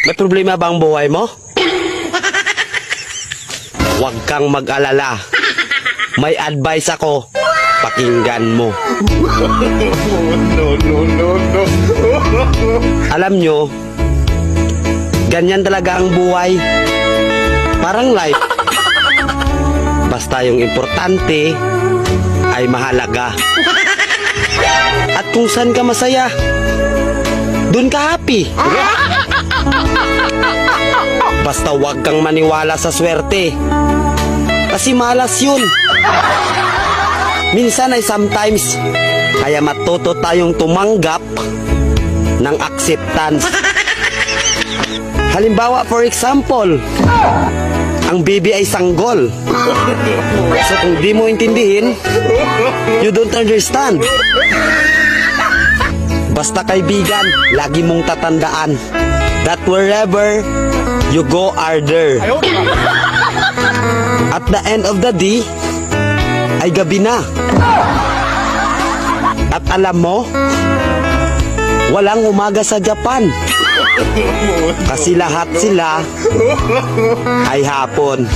May problema ba ang buhay mo? Huwag kang mag-alala. May advice ako. Pakinggan mo. Alam nyo, ganyan talaga ang buhay. Parang life. Basta yung importante ay mahalaga. At kung saan ka masaya, dun ka happy. Basta huwag kang maniwala sa swerte. Kasi malas yun. Minsan ay sometimes. Kaya matuto tayong tumanggap ng acceptance. Halimbawa, for example, ang baby ay sanggol. So kung di mo intindihin, you don't understand. Basta kaibigan, lagi mong tatandaan that wherever you go are there. At the end of the day, ay gabi na. At alam mo, walang umaga sa Japan. Kasi lahat sila ay hapon.